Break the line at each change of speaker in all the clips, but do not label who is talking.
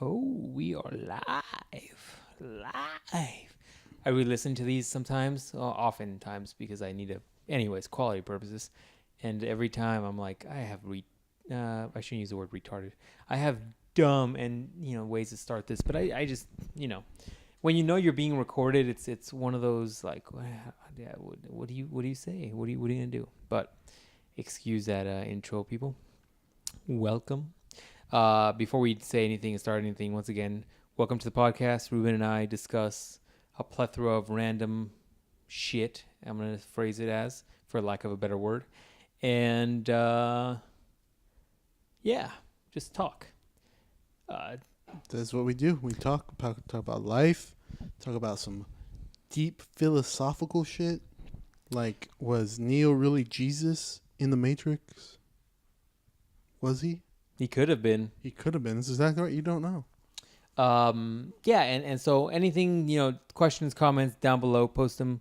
Oh, we are live. Live. I re-listen to these sometimes, oftentimes, because I need to, anyways, quality purposes. And every time I'm like, I shouldn't use the word retarded. I have dumb and, ways to start this. But I just, when you know you're being recorded, it's one of those like, yeah, what do you say? What are you going to do? But excuse that intro, people. Welcome. Before we say anything and start anything, once again, welcome to the podcast. Ruben and I discuss a plethora of random shit. I'm going to phrase it as, for lack of a better word. And, just talk.
That's what we do. We talk about life, talk about some deep philosophical shit. Like, was Neo really Jesus in the Matrix? Was he?
He could have been.
He could have been. That's exactly right. You don't know.
And so anything, questions, comments down below, post them.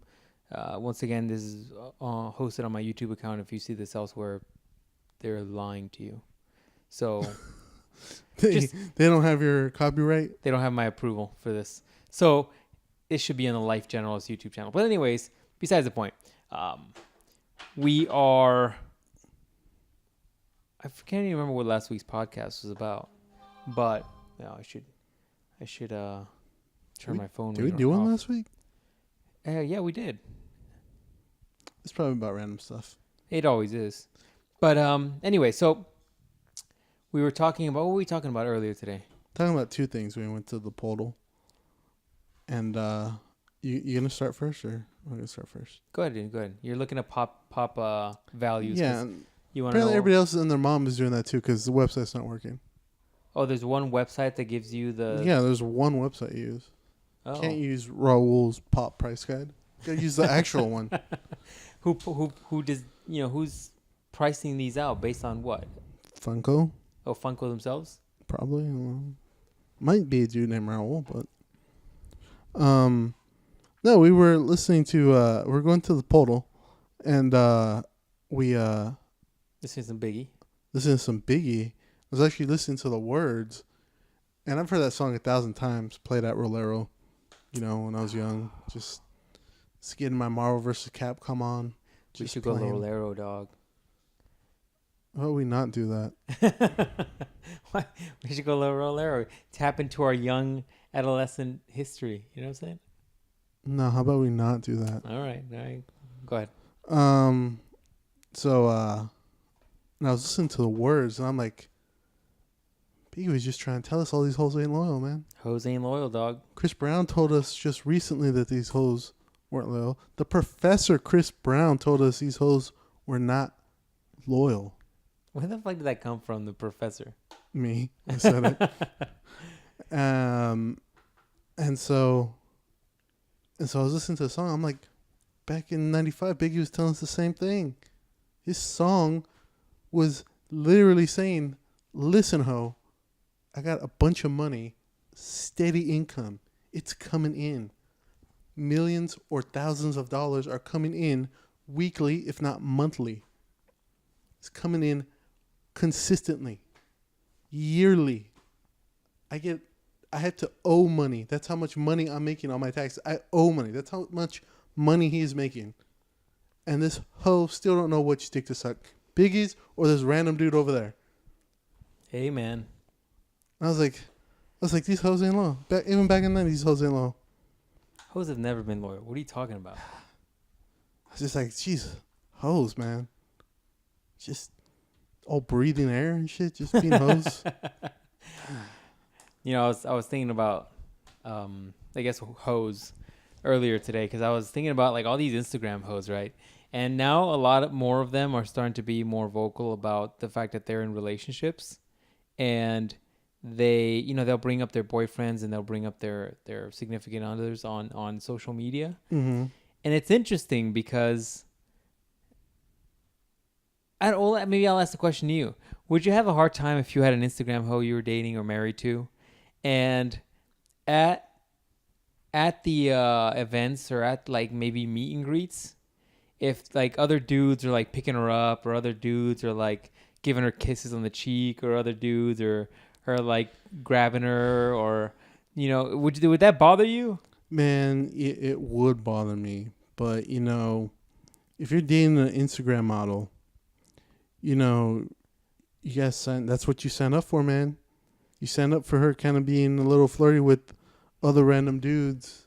Once again, this is hosted on my YouTube account. If you see this elsewhere, they're lying to you. So
they don't have your copyright?
They don't have my approval for this. So it should be on the LifeGeneralist YouTube channel. But anyways, besides the point, we are... I can't even remember what last week's podcast was about. But I should turn my phone.
Did we do one last week?
Yeah, we did.
It's probably about random stuff.
It always is. But anyway, so we were talking about, what were we talking about earlier today?
Talking about two things. We went to the portal. And you gonna start first, or I'm gonna start first?
Go ahead. You're looking at pop values.
Yeah.
You want to know?
Apparently everybody else and their mom is doing that too, because the website's not working.
Oh, there's one website that gives you the...
Yeah, there's one website you use.
Oh.
Can't use Raul's Pop Price Guide. You gotta use the actual one.
Who does, who's pricing these out based on what?
Funko?
Oh, Funko themselves?
Probably. I don't know. Might be a dude named Raul, but... No, we were listening to... we're going to the portal, and we...
This is some Biggie.
Listening to some Biggie. I was actually listening to the words, and I've heard that song 1,000 times, played at Rolero, when I was young. Just getting my Marvel vs. Capcom on.
We should go to Rolero, dog.
Why would we not do that?
We should go to Rolero. Tap into our young adolescent history. You know what I'm saying?
No, how about we not do that?
All right. Go ahead.
And I was listening to the words, and I'm like, Biggie was just trying to tell us all these hoes ain't loyal, man.
Hoes ain't loyal, dog.
Chris Brown told us just recently that these hoes weren't loyal. The professor Chris Brown told us these hoes were not loyal.
Where the fuck did that come from, the professor?
Me. I said it. And so I was listening to the song. I'm like, back in 95, Biggie was telling us the same thing. His song was literally saying, listen, ho, I got a bunch of money, steady income. It's coming in. Millions or thousands of dollars are coming in weekly, if not monthly. It's coming in consistently, yearly. I have to owe money. That's how much money I'm making on my taxes. I owe money. That's how much money he is making. And this hoe still don't know which dick to suck. Biggie's or this random dude over there.
Hey, man.
I was like, these hoes ain't low. Even back in the 90s, these hoes ain't low.
Hoes have never been loyal. What are you talking about?
I was just like, jeez, hoes, man. Just all breathing air and shit, just being hoes.
I was thinking about, I guess, hoes earlier today, because I was thinking about like all these Instagram hoes, right? And now a lot more of them are starting to be more vocal about the fact that they're in relationships, and they, they'll bring up their boyfriends and they'll bring up their significant others on social media.
Mm-hmm.
And it's interesting because maybe I'll ask the question to you. Would you have a hard time if you had an Instagram hoe you were dating or married to, and at the events or at like maybe meet and greets, if like other dudes are like picking her up, or other dudes are like giving her kisses on the cheek, or other dudes are or like grabbing her, or would that bother you?
Man, it would bother me. But, if you're dating an Instagram model, you know, you guys that's what you sign up for, man. You sign up for her kind of being a little flirty with other random dudes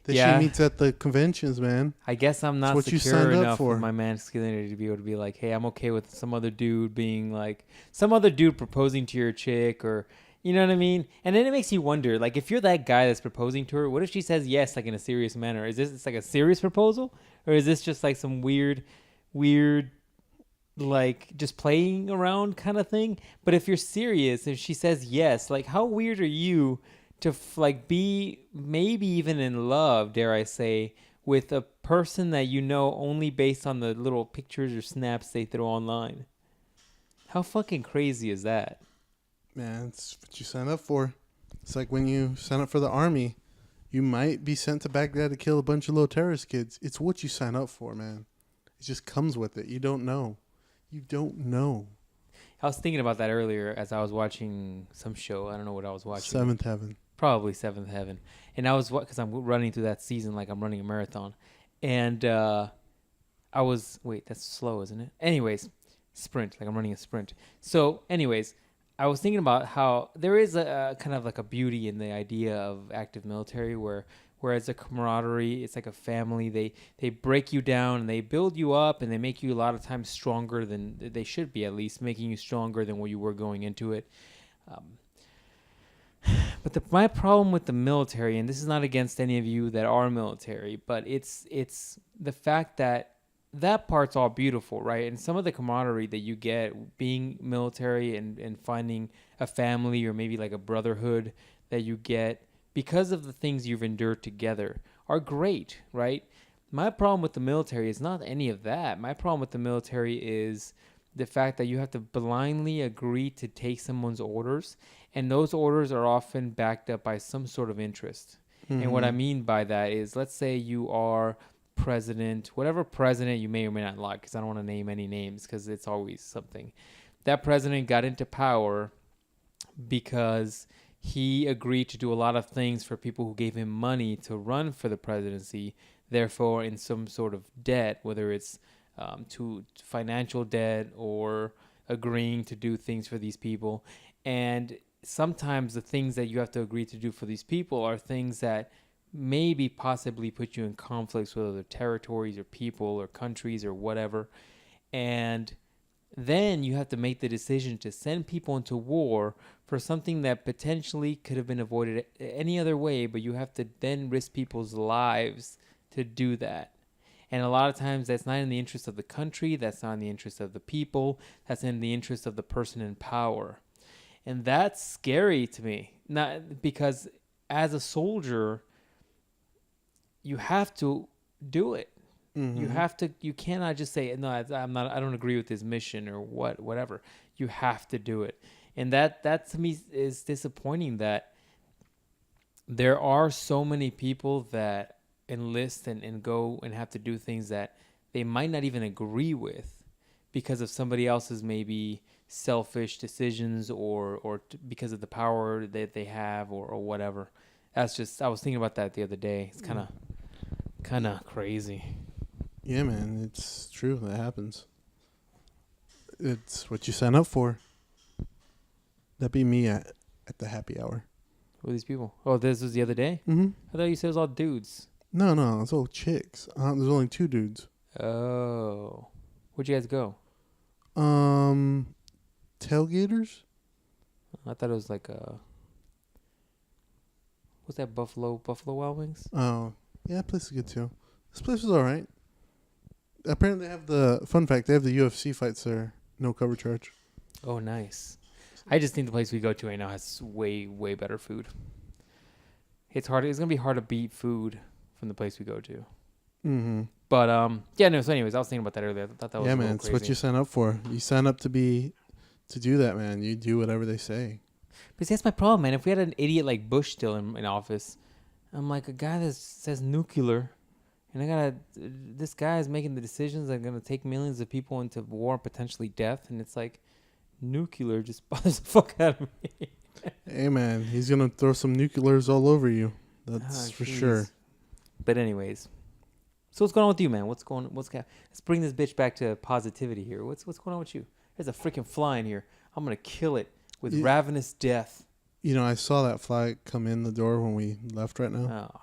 that she
Yeah.
meets at the conventions, man.
I guess I'm
That's
not
what you
secure
signed up
enough with
for.
my masculinity to be able to be like, hey, I'm okay with some other dude being like, some other dude proposing to your chick, or you know what I mean? And then it makes you wonder, like, if you're that guy that's proposing to her, what if she says yes, like in a serious manner? Is this like a serious proposal, or is this just like some weird, like just playing around kind of thing? But if you're serious, if she says yes, like, how weird are you to like be maybe even in love, dare I say, with a person that you know only based on the little pictures or snaps they throw online? How fucking crazy is that?
Man, it's what you sign up for. It's like when you sign up for the army. You might be sent to Baghdad to kill a bunch of little terrorist kids. It's what you sign up for, man. It just comes with it. You don't know. You don't know.
I was thinking about that earlier as I was watching some show. I don't know what I was watching.
Seventh Heaven.
Probably Seventh Heaven. And I was, because I'm running through that season like I'm running a marathon. And I was, wait, that's slow, isn't it? Anyways, sprint, like I'm running a sprint. So, anyways, I was thinking about how there is a kind of like a beauty in the idea of active military, whereas a camaraderie, it's like a family. They break you down and they build you up, and they make you a lot of times stronger than they should be, at least making you stronger than what you were going into it. But my problem with the military, and this is not against any of you that are military, but it's the fact that part's all beautiful, right? And some of the camaraderie that you get being military, and finding a family, or maybe like a brotherhood that you get because of the things you've endured together, are great, right? My problem with the military is not any of that. My problem with the military is the fact that you have to blindly agree to take someone's orders, and those orders are often backed up by some sort of interest. Mm-hmm. And what I mean by that is, let's say you are president, whatever president you may or may not like, because I don't want to name any names because it's always something. That president got into power because he agreed to do a lot of things for people who gave him money to run for the presidency, therefore in some sort of debt, whether it's to financial debt or agreeing to do things for these people. And sometimes the things that you have to agree to do for these people are things that maybe possibly put you in conflicts with other territories or people or countries or whatever. And then you have to make the decision to send people into war for something that potentially could have been avoided any other way, but you have to then risk people's lives to do that. And a lot of times that's not in the interest of the country, that's not in the interest of the people, that's in the interest of the person in power. And that's scary to me. Not because as a soldier, you have to do it. Mm-hmm. You cannot just say, no, I don't agree with his mission or whatever. You have to do it. And that to me is disappointing, that there are so many people that enlist and go and have to do things that they might not even agree with because of somebody else's maybe selfish decisions or because of the power that they have or whatever. That's just, I was thinking about that the other day. It's kind of crazy.
Yeah, man, it's true. That happens. It's what you sign up for. That'd be me at the happy hour.
Who are these people? Oh, this was the other day?
Mm-hmm.
I thought you said it was all dudes.
No, it's all chicks. There's only 2 dudes.
Oh. Where'd you guys go?
Tailgaters?
I thought it was like what's that, Buffalo Wild Wings?
Oh, yeah, that place is good too. This place was all right. Apparently they have the UFC fights there. No cover charge.
Oh, nice. I just think the place we go to right now has way, way better food. It's going to be hard to beat food from the place we go to.
Mm-hmm.
But, yeah, no, so anyways, I was thinking about that earlier. I thought that was
man, it's what you sign up for. You sign up to do that, man. You do whatever they say.
But see, that's my problem, man. If we had an idiot like Bush still in office, I'm like, a guy that says nuclear, and this guy is making the decisions that are going to take millions of people into war and potentially death, and it's like, nuclear just bothers the fuck out of me.
Hey man, he's gonna throw some nuclears all over you. That's for sure.
But anyways, so what's going on with you, man? Let's bring this bitch back to positivity here. What's going on with you? There's a freaking fly in here. I'm gonna kill it with
You-
ravenous death.
You know, I saw that fly come in the door when we left right now.
Oh, I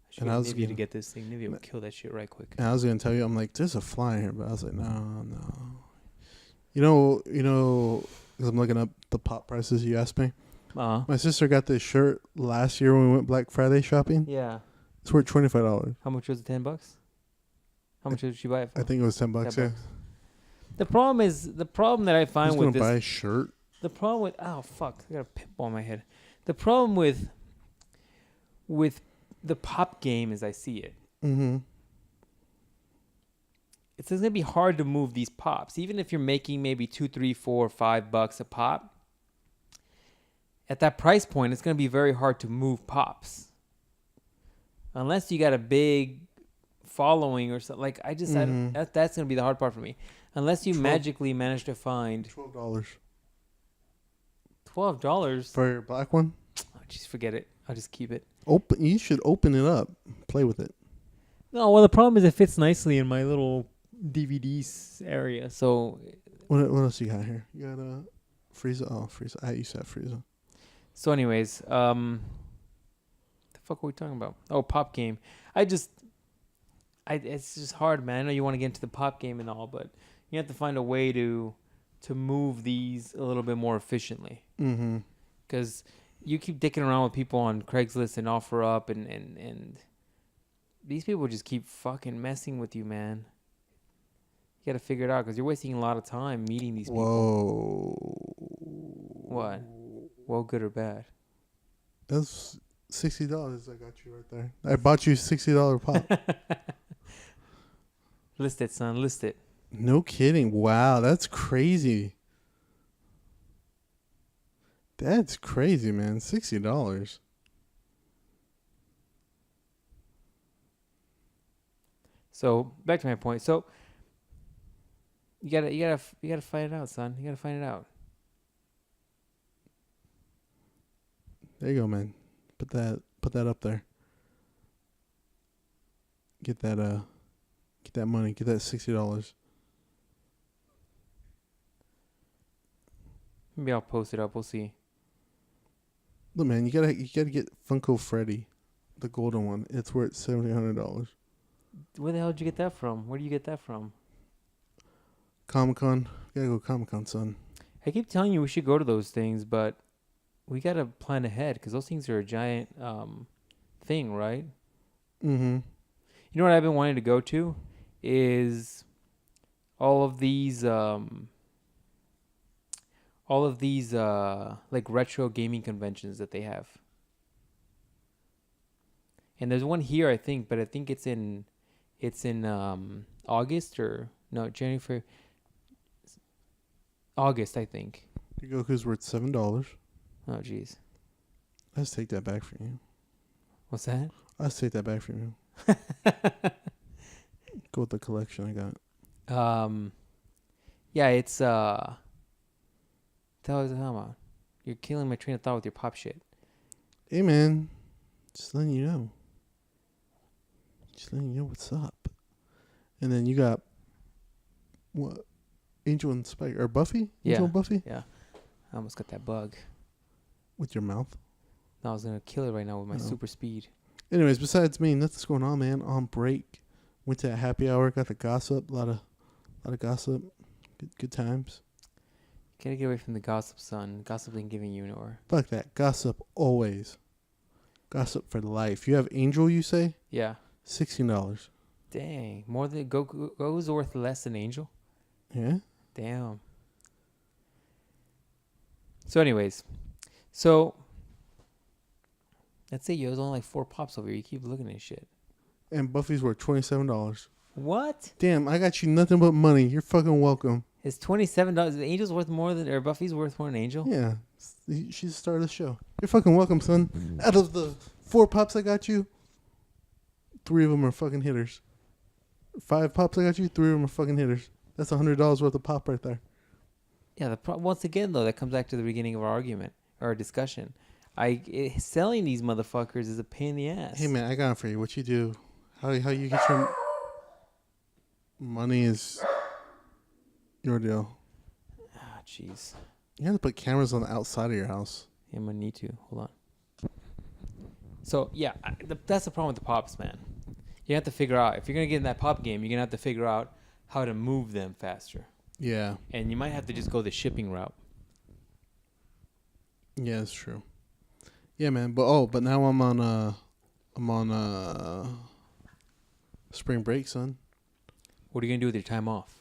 should
And
get
I was
Nivea to
gonna-
get this thing. Nivea will kill that shit right quick.
And I was gonna tell you, I'm like, there's a fly in here, but I was like, no. You know, because I'm looking up the pop prices you asked me. My sister got this shirt last year when we went Black Friday shopping.
Yeah.
It's worth $25.
How much was it? $10? How much did she buy it for?
I think it was $10. Yeah.
The problem that I find
Who's
with
gonna
this.
buy a shirt?
The problem with fuck, I got a pimple on my head. The problem with the pop game as I see it,
Mm-hmm.
it's gonna be hard to move these pops, even if you're making maybe $2, $3, $4, $5 a pop. At that price point, it's gonna be very hard to move pops, unless you got a big following or something. Like I don't, that's gonna be the hard part for me. Unless you magically manage to find
$12
$12
for your black one.
Oh, just forget it. I'll just keep it.
You should open it up, play with it.
No, well, the problem is it fits nicely in my little DVDs area. So,
What else you got here? You got a Frieza. Oh, Frieza. I used to have Frieza.
so anyways, the fuck were we talking about? Oh, pop game. It's just hard, man. I know you want to get into the pop game and all, but you have to find a way to move these a little bit more efficiently.
Mm-hmm.
Because you keep dicking around with people on Craigslist and OfferUp, and these people just keep fucking messing with you, man. You got to figure it out because you're wasting a lot of time meeting these people.
Whoa.
What? Well, good or bad?
That's $60 I got you right there. I bought you $60 pop.
List it, son. List it.
No kidding. Wow, that's crazy. That's crazy, man. $60.
So back to my point. So you gotta find it out, son. You gotta find it out.
There you go, man. Put that up there. Get that money. Get that $60.
Maybe I'll post it up. We'll see.
Look, man, you gotta get Funko Freddy, the golden one. It's worth $700.
Where the hell did you get that from? Where do you get that from?
Comic-Con. Gotta go Comic-Con, son.
I keep telling you we should go to those things, but we gotta plan ahead because those things are a giant thing, right?
Mm-hmm.
You know what I've been wanting to go to is all of these like retro gaming conventions that they have. And there's one here, I think, but I think it's in August or no, January, August, I think.
Your Goku's worth $7.
Oh, jeez.
Let's take that back from you.
What's that?
Let's take that back from you. Go with the collection I got.
Yeah, it's tell us how about. You're killing my train of thought with your pop shit.
Hey, man. Just letting you know. Just letting you know what's up. And then you got what? Angel and Spike or Buffy? Angel and Buffy?
Yeah. I almost got that bug.
With your mouth.
No, I was gonna kill it right now with my super speed.
Anyways, besides me, nothing's going on, man. On break. Went to a happy hour, got the gossip, a lot of gossip. Good times.
Gotta get away from the gossip, son. Gossip ain't giving you nowhere.
Fuck that. Gossip always. Gossip for life. You have Angel, you say?
Yeah.
$16.
Dang. More than Goku's worth less than Angel?
Yeah?
Damn. So anyways. So let's say there's only like 4 pops over here. You keep looking at shit.
And Buffy's worth $27.
What?
Damn, I got you nothing but money. You're fucking welcome.
Is $27? Angel's worth more than, or Buffy's worth more than Angel?
Yeah. She's the star of the show. You're fucking welcome, son. Out of the 4 pops I got you, 3 of them are fucking hitters. 5 pops I got you, 3 of them are fucking hitters. That's $100 worth of pop right there.
Yeah. Once again, though, that comes back to the beginning of our argument our discussion. Selling these motherfuckers is a pain in the ass.
Hey man, I got it for you. What you do? How you get your money is your deal.
Ah, jeez.
You have to put cameras on the outside of your house.
Yeah, I'm gonna need to. Hold on. So yeah, that's the problem with the pops, man. You have to figure out if you're gonna get in that pop game, you're gonna have to figure out how to move them faster.
Yeah.
And you might have to just go the shipping route.
Yeah, that's true. Yeah, man. But now I'm on spring break, son.
What are you gonna do with your time off?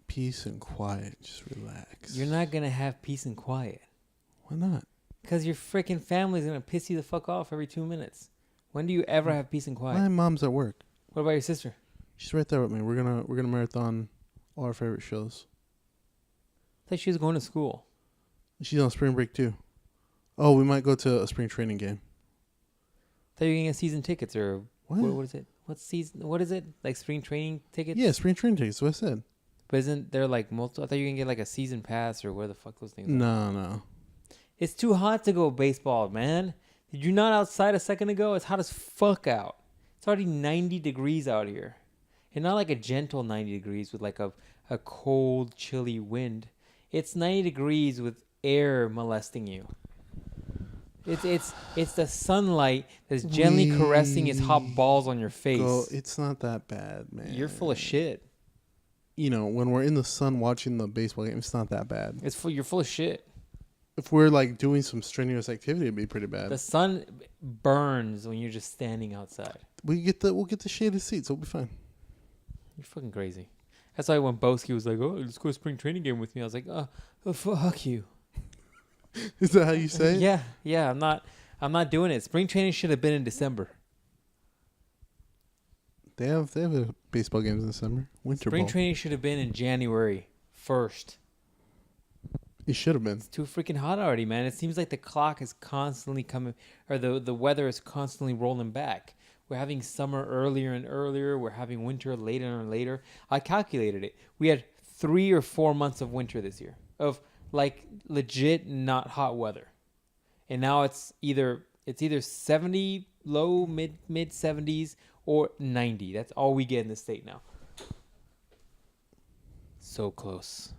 Peace and quiet. Just relax.
You're not gonna have peace and quiet.
Why not?
Because your freaking family's gonna piss you the fuck off every 2 minutes. When do you ever have peace and quiet?
My mom's at work.
What about your sister?
She's right there with me. We're gonna marathon all our favorite shows.
I thought she was going to school.
She's on spring break too. Oh, we might go to a spring training game.
I thought you were getting season tickets or
What?
what is it? What season? What is it? Like spring training tickets?
Yeah, spring training tickets. What I said.
But isn't there like multiple? I thought you were gonna get like a season pass or where the fuck those things are.
No.
It's too hot to go baseball, man. Did you not outside a second ago? It's hot as fuck out. It's already 90 degrees out here. And not like a gentle 90 degrees with like a cold, chilly wind. It's 90 degrees with air molesting you. It's the sunlight that's gently caressing its hot balls on your face.
It's not that bad, man.
You're full of shit.
You know, when we're in the sun watching the baseball game, it's not that bad.
You're full of shit.
If we're like doing some strenuous activity, it'd be pretty bad.
The sun burns when you're just standing outside.
We'll get the shaded seats. We'll be fine.
You're fucking crazy. That's why when Boski was like, "Oh, let's go to spring training game with me," I was like, "Oh, fuck you."
Is that how you say it?
Yeah. I'm not doing it. Spring training should have been in December.
They have a baseball games in December. Winter
Spring
ball.
training should have been in January 1st.
It should have been.
It's too freaking hot already, man. It seems like the clock is constantly coming, or the weather is constantly rolling back. We're having summer earlier and earlier. We're having winter later and later. I calculated it. We had 3 or 4 months of winter this year, of like legit not hot weather, and now it's either 70, low mid 70s, or 90. That's all we get in the state now. So close.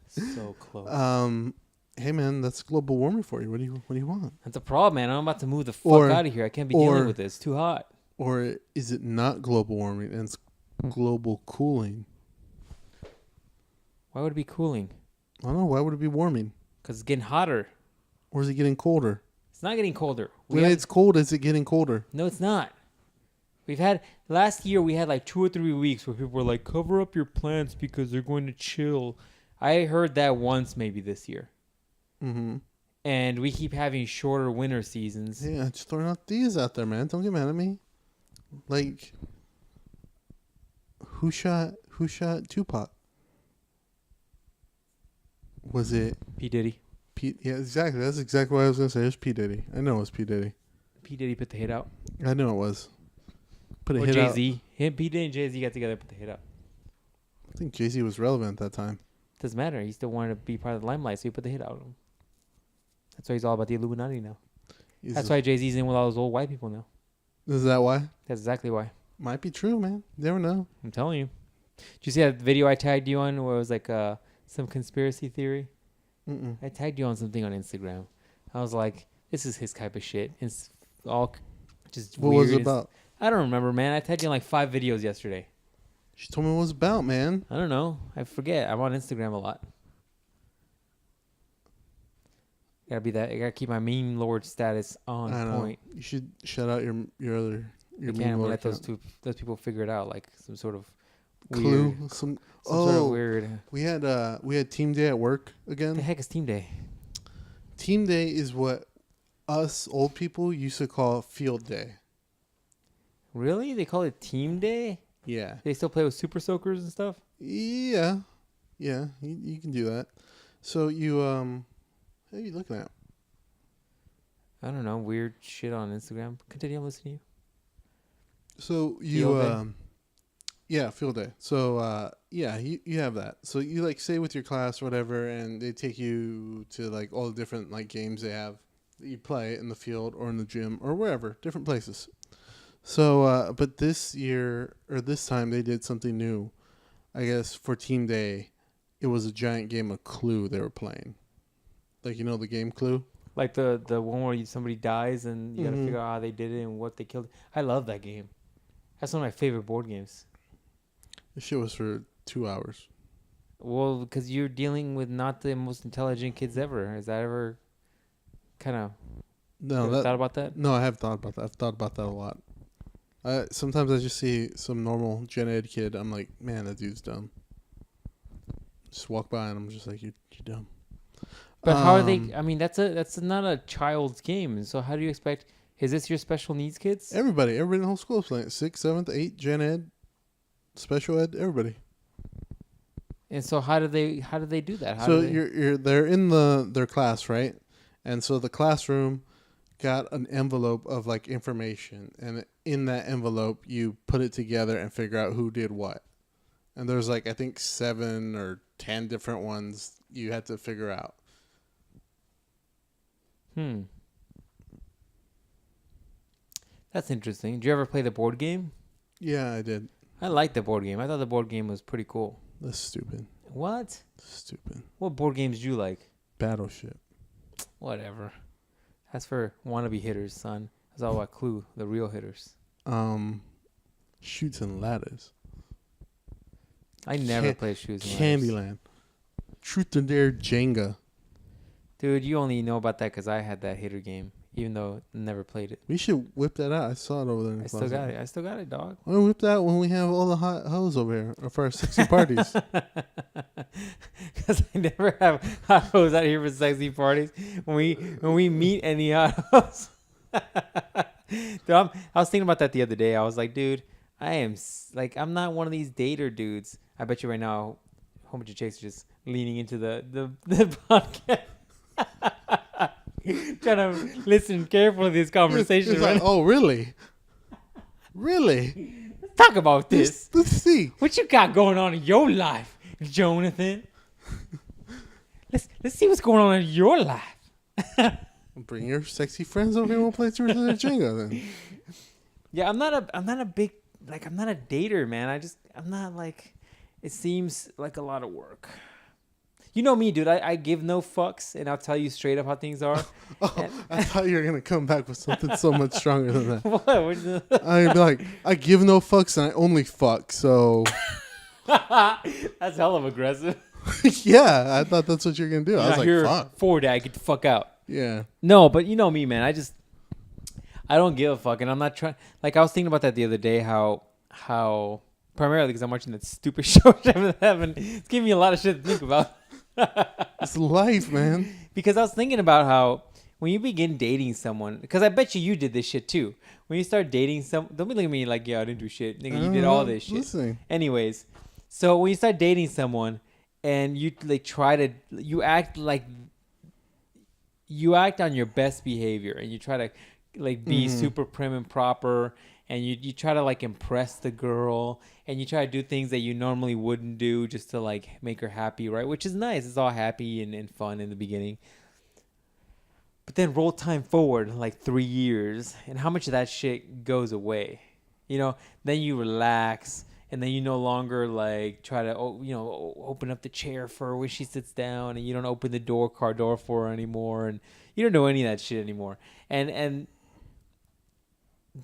So close.
Hey man, that's global warming for you. What do you want?
That's a problem, man. I'm about to move the fuck out of here. I can't be dealing with this. It's too hot.
Or is it not global warming and it's global cooling?
Why would it be cooling?
I don't know. Why would it be warming?
Because it's getting hotter.
Or is it getting colder?
It's not getting colder.
When it's cold, is it getting colder?
No, it's not. Last year we had like 2 or 3 weeks where people were like, cover up your plants because they're going to chill. I heard that once maybe this year.
Mm-hmm.
And we keep having shorter winter seasons.
Yeah, just throwing out these out there, man. Don't get mad at me. Like, who shot Tupac? Was it
P. Diddy.
Yeah, exactly. That's exactly what I was gonna say. It was P. Diddy. I know it was P. Diddy.
P. Diddy put the hit out.
I know it was. Put a
Or
hit out.
Jay-Z. P. Diddy and Jay-Z got together and put the hit out.
I think Jay-Z was relevant at that time.
Doesn't matter. He still wanted to be part of the limelight, so he put the hit out on him. That's why he's all about the Illuminati now. That's why Jay-Z's in with all those old white people now.
Is that why?
That's exactly why.
Might be true, man. You never know.
I'm telling you. Did you see that video I tagged you on where it was like some conspiracy theory?
Mm-mm.
I tagged you on something on Instagram. I was like, this is his type of shit. It's all just
What
weird.
was it about?
I don't remember, man. I tagged you on like 5 videos yesterday.
She told me what it was about, man.
I don't know. I forget. I'm on Instagram a lot. I gotta keep my meme lord status on point.
You should shout out your
I
meme
can't
lord
let
account.
those people figure it out, like some sort of
Clue.
weird,
Some
sort of weird.
We had team day at work again.
The heck is Team Day?
Team day is what us old people used to call field day.
Really? They call it Team Day?
Yeah.
They still play with Super Soakers and stuff?
Yeah. Yeah. You can do that. So you what are you looking at?
I don't know. Weird shit on Instagram. Continue. I'm listening to you.
So you Yeah, field day. So yeah, you have that. So you like stay with your class or whatever, and they take you to like all the different like games they have that you play in the field or in the gym or wherever, different places. So but this year or this time they did something new. I guess for team day, it was a giant game of Clue they were playing. Like the game Clue.
Like the one where somebody dies and you got to
Mm-hmm.
figure out how they did it and what they killed. I love that game. That's one of my favorite board games.
This shit was for 2 hours.
Well, because you're dealing with not the most intelligent kids ever. Is that ever kind of
No,
thought about that?
no, I have thought about that. I've thought about that a lot. Sometimes I just see some normal gen ed kid. I'm like, man, that dude's dumb. Just walk by and I'm just like, you dumb.
But how are they? I mean, that's not a child's game. So how do you expect? Is this your special needs kids?
Everybody in the whole school is playing it. 6th, 7th, 8th, gen ed, special ed, everybody.
And so how do they do that? How
So
do they,
they're in their class, right? And so the classroom got an envelope of like information, and in that envelope you put it together and figure out who did what. And there's like I think 7 or 10 different ones you had to figure out.
That's interesting. Did you ever play the board game?
Yeah, I did.
I liked the board game. I thought the board game was pretty cool.
That's stupid.
What?
Stupid.
What board games do you like?
Battleship.
Whatever. That's for wannabe hitters, son. That's all about Clue, the real hitters.
Shoots and ladders.
I never played Shoes and Ladders.
Candyland. Truth and Dare Jenga.
Dude, you only know about that because I had that hitter game, even though I never played it.
We should whip that out. I saw it over there in the
I
closet.
still got it, dog.
We'll whip that when we have all the hot hoes over here for our sexy parties.
Because I never have hot hoes out here for sexy parties. When we meet any hot hoes. Dude, I was thinking about that the other day. I was like, dude, I'm not one of these dater dudes. I bet you right now, a whole bunch of chicks are just leaning into the podcast. Trying to listen carefully to this conversation.
It's
Right?
like, oh, really? Really?
Let's talk about this.
Let's see.
What you got going on in your life, Jonathan? Let's see what's going on in your life.
Bring your sexy friends over here. We'll play Truth and Dare Jenga then.
Yeah, I'm not a big I'm not a dater, man. I'm not like, it seems like a lot of work. You know me, dude. I give no fucks, and I'll tell you straight up how things are.
I thought you were gonna come back with something so much stronger than that.
What?
I'd be like, I give no fucks and I only fuck. So
That's hell of aggressive.
yeah, I thought that's what you're gonna do. I was like,
you're
fuck.
for that. Get the fuck out.
Yeah.
No, but you know me, man. I don't give a fuck, and I'm not trying. Like I was thinking about that the other day. How primarily because I'm watching that stupid show. It's giving me a lot of shit to think about.
It's life, man.
Because I was thinking about how when you begin dating someone, because I bet you did this shit too. When you start dating don't be looking at me like, yeah, I didn't do shit. Nigga, you did all this shit.
Listening.
Anyways, so when you start dating someone and you like you act on your best behavior and you try to like be super prim and proper, and you try to like impress the girl, and you try to do things that you normally wouldn't do just to like make her happy, right? Which is nice. It's all happy and fun in the beginning. But then roll time forward like 3 years, and how much of that shit goes away? You know, then you relax, and then you no longer like try to open up the chair for her when she sits down, and you don't open the car door for her anymore, and you don't do any of that shit anymore. And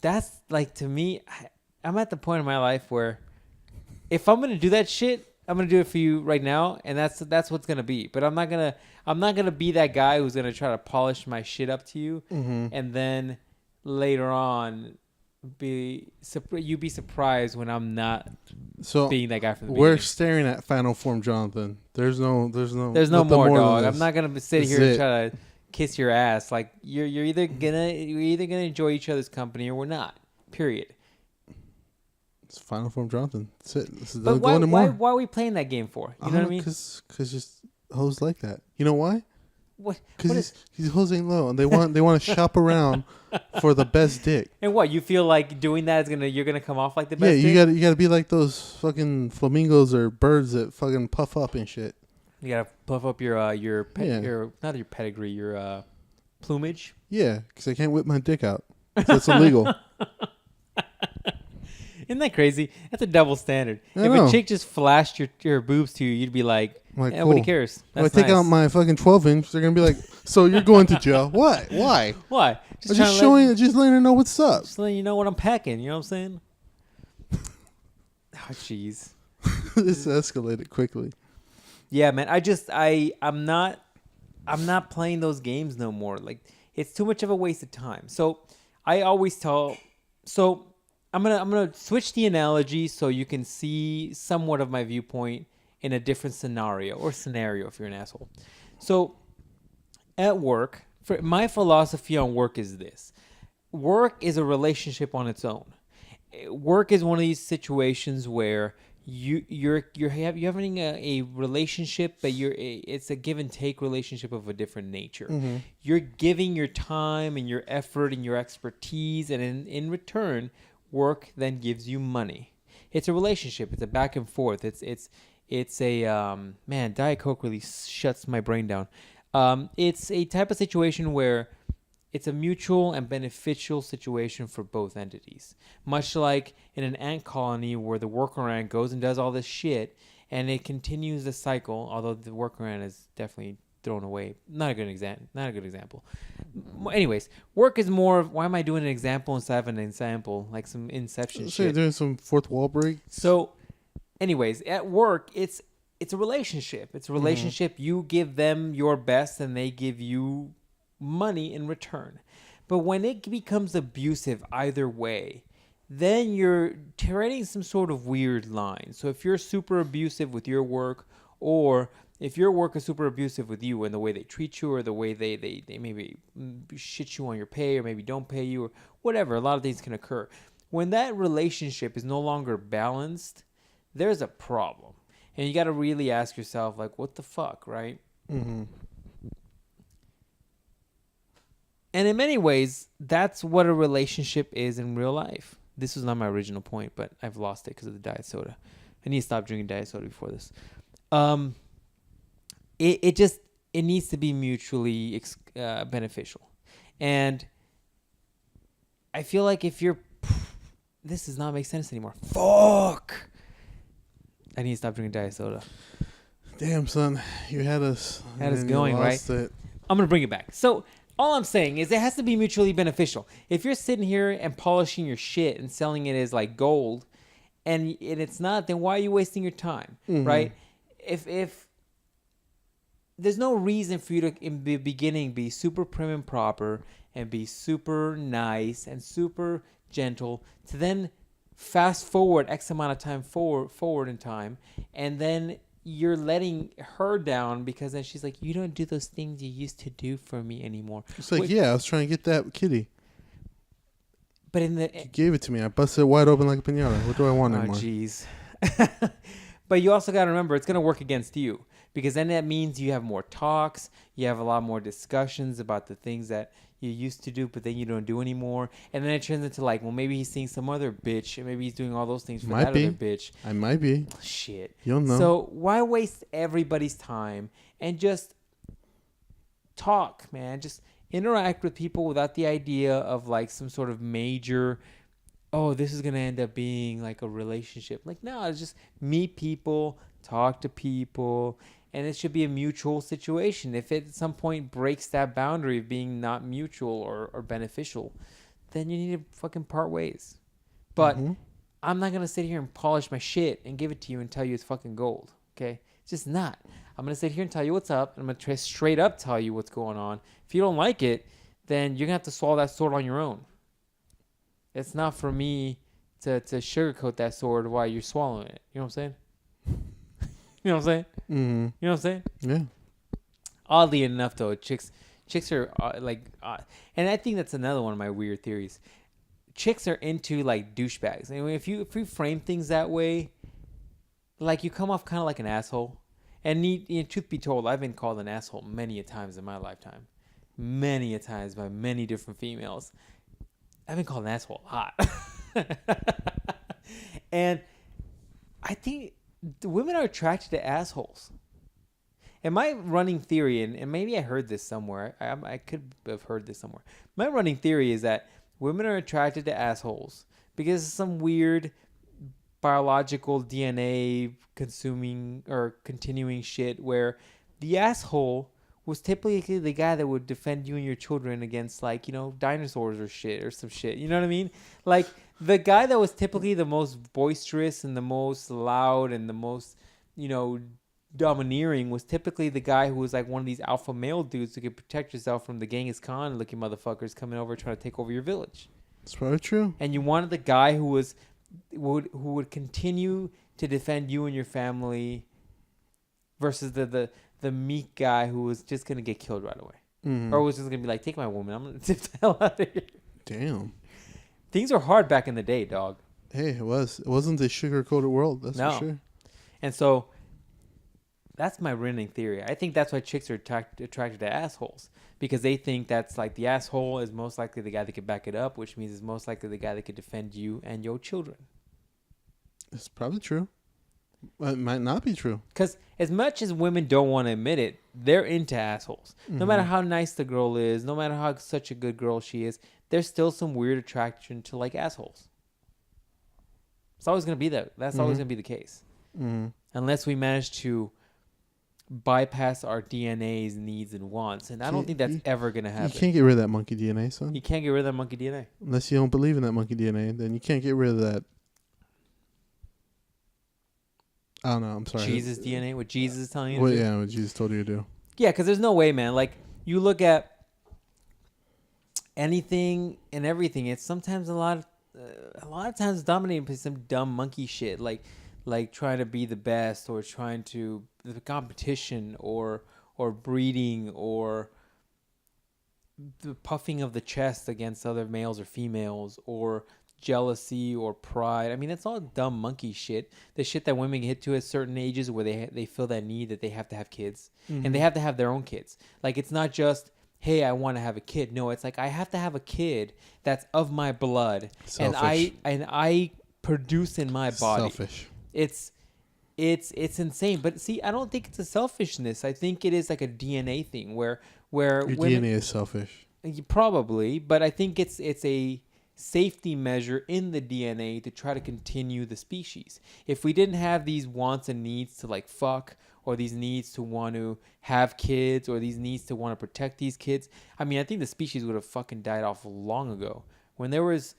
that's like, to me, I'm at the point in my life where if I'm gonna do that shit, I'm gonna do it for you right now, and that's what's gonna be. But I'm not gonna be that guy who's gonna try to polish my shit up to you, and then later on you'd be surprised when I'm not being that guy from the beginning.
We're staring at Final Form Jonathan. There's no
more, dog. I'm not gonna sit here and
it.
try to kiss your ass. Like you're either gonna enjoy each other's company or we're not. Period.
It's Final Form Jonathan. That's it. This is
But
why
why are we playing that game for? You know what I mean?
Because just hoes like that. You know why?
What
Because
is?
his hoes ain't low, and they want to shop around for the best dick.
And what you feel like doing that is you're gonna come off like the
Yeah,
best dick?
you gotta be like those fucking flamingos or birds that fucking puff up and shit.
You gotta puff up your
Yeah.
your not your pedigree, your plumage.
Yeah, because I can't whip my dick out. That's illegal.
Isn't that crazy? That's a double standard.
I
If
know.
a chick just flashed your boobs to you, you'd be like,
I'm like,
nobody
cool.
cares.
When I
That's
take
nice.
out my fucking 12-inch, they're gonna be like, "So you're going to jail? What? Why?
Why?
I'm
trying
just
to
showing, just letting her know what's up."
just letting you know what I'm packing. You know what I'm saying? Oh, jeez.
This escalated quickly.
Yeah, man. I'm not playing those games no more. Like, it's too much of a waste of time. So I always tell. So I'm gonna switch the analogy so you can see somewhat of my viewpoint in a different scenario if you're an asshole. So at work, my philosophy on work is this: work is a relationship on its own. Work is one of these situations where you're having a relationship, but it's a give and take relationship of a different nature.
Mm-hmm.
You're giving your time and your effort and your expertise, and in return, work then gives you money. It's a relationship. It's a back and forth. It's a man. Diet Coke really shuts my brain down. It's a type of situation where it's a mutual and beneficial situation for both entities. Much like in an ant colony where the worker ant goes and does all this shit and it continues the cycle, although the worker ant is definitely thrown away. Not a good example. Anyways, work is more of, why am I doing an example instead of an example? Like some Inception
So
shit.
you're doing some fourth wall break.
So, anyways, at work, it's a relationship. It's a relationship. Mm-hmm. You give them your best and they give you money in return. But when it becomes abusive either way, then you're treading some sort of weird line. So if you're super abusive with your work, or if your work is super abusive with you and the way they treat you, or the way they maybe shit you on your pay, or maybe don't pay you, or whatever, a lot of things can occur. When that relationship is no longer balanced, there's a problem. And you got to really ask yourself, like, what the fuck, right?
Mm-hmm.
And in many ways, that's what a relationship is in real life. This was not my original point, but I've lost it because of the diet soda. I need to stop drinking diet soda before this. It needs to be mutually beneficial. And I feel like if you're... This does not make sense anymore. Fuck! I need to stop drinking diet soda.
Damn, son. You had us.
Going, right?
It.
I'm going to bring it back. So... all I'm saying is it has to be mutually beneficial. If you're sitting here and polishing your shit and selling it as like gold, and it's not, then why are you wasting your time, right? If there's no reason for you to, in the beginning, be super prim and proper and be super nice and super gentle, to then fast forward X amount of time forward in time, and then you're letting her down because then she's like, you don't do those things you used to do for me anymore.
It's like, yeah, I was trying to get that kitty.
But in the...
You gave it to me. I busted it wide open like a piñata. What do I want anymore?
Oh, jeez. But you also got to remember, it's going to work against you. Because then that means you have more talks. You have a lot more discussions about the things that you used to do, but then you don't do anymore. And then it turns into like, well, maybe he's seeing some other bitch. And maybe he's doing all those things for that other bitch.
I might be.
Shit.
You'll know.
So why waste everybody's time and just talk, man? Just interact with people without the idea of like some sort of major, oh, this is going to end up being like a relationship. Like, no, it's just meet people, talk to people, and it should be a mutual situation. If it at some point breaks that boundary of being not mutual or beneficial, then you need to fucking part ways. But I'm not going to sit here and polish my shit and give it to you and tell you it's fucking gold, okay? It's just not. I'm going to sit here and tell you what's up, and I'm going to try straight up tell you what's going on. If you don't like it, then you're going to have to swallow that sword on your own. It's not for me to sugarcoat that sword while you're swallowing it. You know what I'm saying? You know what I'm saying?
Mm-hmm.
You know what I'm saying?
Yeah.
Oddly enough, though, chicks are and I think that's another one of my weird theories. Chicks are into like douchebags. I mean, if you frame things that way, like you come off kind of like an asshole, And truth be told, I've been called an asshole many a times in my lifetime. Many a times by many different females. I've been called an asshole a lot. And I think the women are attracted to assholes. And my running theory, and maybe I heard this somewhere. I could have heard this somewhere. My running theory is that women are attracted to assholes because of some weird biological DNA consuming or continuing shit where the asshole was typically the guy that would defend you and your children against, like, dinosaurs or shit or some shit. You know what I mean? Like, the guy that was typically the most boisterous and the most loud and the most, domineering was typically the guy who was like one of these alpha male dudes who could protect yourself from the Genghis Khan looking motherfuckers coming over trying to take over your village.
It's probably true.
And you wanted the guy who would continue to defend you and your family versus the meek guy who was just gonna get killed right away.
Mm-hmm.
Or was just gonna be like, take my woman, I'm gonna zip the hell out of here.
Damn.
Things were hard back in the day, dog.
Hey, it was. It wasn't the sugar-coated world, that's for sure.
And so that's my winning theory. I think that's why chicks are attracted to assholes. Because they think that's like the asshole is most likely the guy that could back it up, which means it's most likely the guy that could defend you and your children.
It's probably true. It might not be true.
Because as much as women don't want to admit it, they're into assholes. Mm-hmm. No matter how nice the girl is, no matter how such a good girl she is, there's still some weird attraction to like assholes. It's always going to be that. That's always going to be the case.
Mm-hmm.
Unless we manage to bypass our DNA's needs and wants. And I don't think that's ever going to happen.
You can't get rid of that monkey DNA, son.
You can't get rid of that monkey DNA.
Unless you don't believe in that monkey DNA, then you can't get rid of that. I don't know. I'm sorry.
Jesus DNA? What Jesus is telling you
to
do?
Yeah, what Jesus told you to do.
Yeah, because there's no way, man. Like, you look at anything and everything, it's sometimes a lot of times dominated by some dumb monkey shit. Like trying to be the best, or trying to the competition, or breeding, or the puffing of the chest against other males or females, or jealousy or pride. I mean, it's all dumb monkey shit. The shit that women get to at certain ages where they feel that need that they have to have kids, and they have to have their own kids. Like, it's not just, hey, I want to have a kid. No, it's like, I have to have a kid that's of my blood.
Selfish.
and I produce in my body.
Selfish.
It's insane. But see, I don't think it's a selfishness. I think it is like a DNA thing where
your
women,
DNA is selfish.
Probably, but I think it's a safety measure in the DNA to try to continue the species. If we didn't have these wants and needs to like fuck, or these needs to want to have kids, or these needs to want to protect these kids, I mean, I think the species would have fucking died off long ago. When there was